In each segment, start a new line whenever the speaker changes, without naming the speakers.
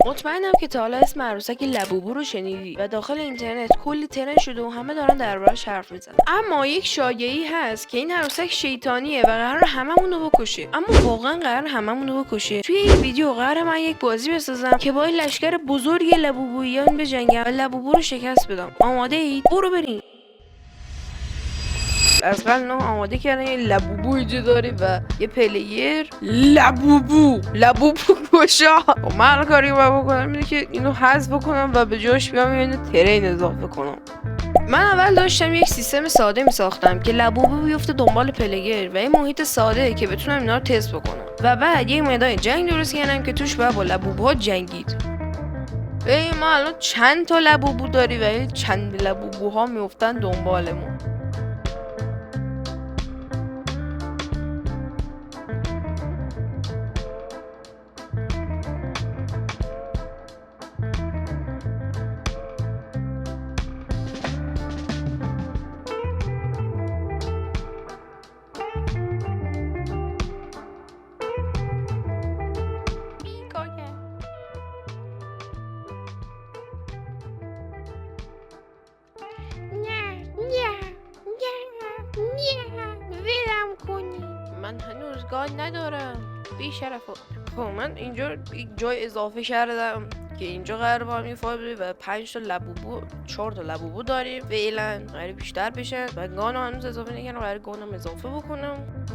مطمئنم که تا حالا اسم عروسک لبوبو رو شنیدی و داخل اینترنت کلی ترند شده و همه دارن دربارش حرف میزنن. اما یک شایعی هست که این عروسک شیطانیه و قرار هممون رو بکشه. اما واقعا قرار هممون رو بکشه؟ توی این ویدیو قرار من یک بازی بسازم که با این لشکر بزرگ لبوبویان بجنگم و لبوبو رو شکست بدم. آماده اید؟ برو بریم. از قبل نه آماده کردن یه لبوبو اینجا داریم و یه پلیر لبوبو گشا. من الان کاری باید بکنم اینه که اینو حذف بکنم و به جاش بیام اینو ترین اضافه کنم. من اول داشتم یک سیستم ساده می ساختم که لبوبو بیفته دنبال پلیر و یه محیط ساده که بتونم اینا رو تست بکنم و بعد یک میدان جنگ درست کردم که توش باید با لبوبوها جنگید. ما الان چند تا لبوبو داری و چند لبوبوها میافتن دنبالمون. ولم کنی، من هنوز گان ندارم بی شرفا. خب من اینجا یک جای اضافه کردم که اینجا قرار با همین فایل و 5 تا لبوبو 4 تا لبوبو داریم فعلا. قرار بیشتر بشه و گان هنوز اضافه نکردم، قرار گانم اضافه بکنم.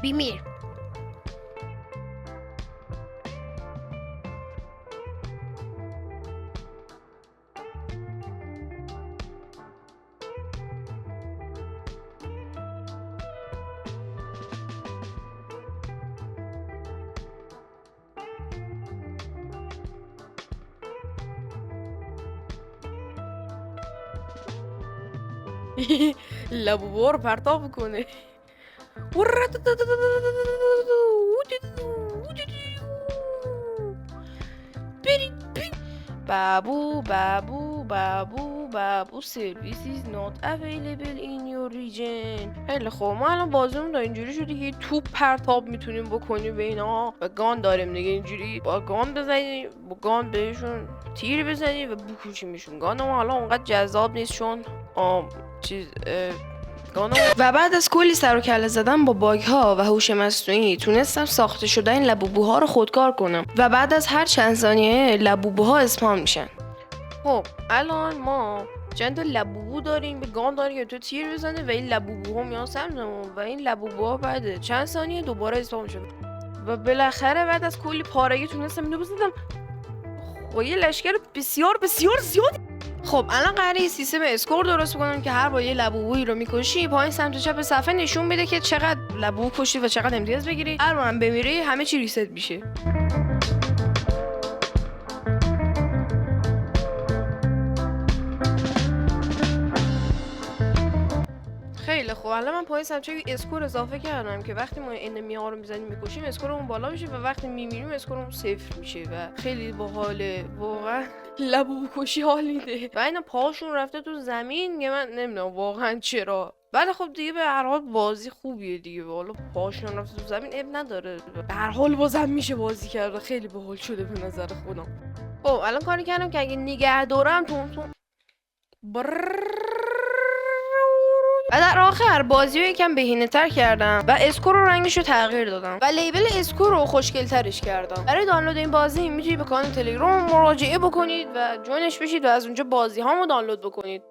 بیمیر لبوبو رو پرتاب کنه. بابو service is not available in your region. خیلی خوب، ما الان بازیمون دا اینجوری شده که توپ پرتاب میتونیم بکنیم به اینا و گان داریم دیگه. اینجوری با گان بزنیم، با گان بهشون تیر بزنیم و بکشیمشون. گان ما حالا اونقدر جذاب نیست چون و بعد از کلی سر و کله زدن با باگ ها و هوش مصنوعی تونستم ساخته شده این لبوبوها رو خودکار کنم و بعد از هر چند ثانیه لبوبوها اسپان میشن. خب الان ما چند تا لبوبو داریم، به گان داریم که تو تیر بزنه و این لبوبوها میان سمتمون و این لبوبوها بعد چند ثانیه دوباره اسپان میشه و بالاخره بعد از کلی پارگی تونستم اینو بزنم. خب یه لشکر بسیار زیاد. خب الان قراره یه سیستم اسکور درست بکنم که هر بار یه لبوبویی رو میکشی پایین سمت چپ صفحه نشون میده که چقدر لبوبو کشی و چقدر امتیاز بگیری. هر بارم بمیری همه چی ریست میشه. خیلی خوب، الان من پایین سمت چپ اسکور اضافه کردم که وقتی ما انمی‌ها رو میزنیم میکشیم اسکورمون بالا میشه و وقتی میمیریم اسکورمون صفر میشه و خیلی باحاله واقعا. لبوبو کشی حال میده و اینا پاشون رفته تو زمین که من نمیدونم واقعا چرا. بعد خب دیگه به هر حال بازی خوبیه دیگه، والا پاشون رفته تو زمین اب نداره، به هر حال بازم میشه بازی کرد. خیلی باحال شده به نظر خودم. خب الان کاری کردم که اگه نگه دارم تون و در آخر بازی رو یکم بهینه‌تر کردم و اسکور و رنگش رو تغییر دادم و لیبل اسکور رو خوشگل‌ترش کردم. برای دانلود این بازی میتونید به کانال تلگرام مراجعه بکنید و جوینش بشید و از اونجا بازی هامو دانلود بکنید.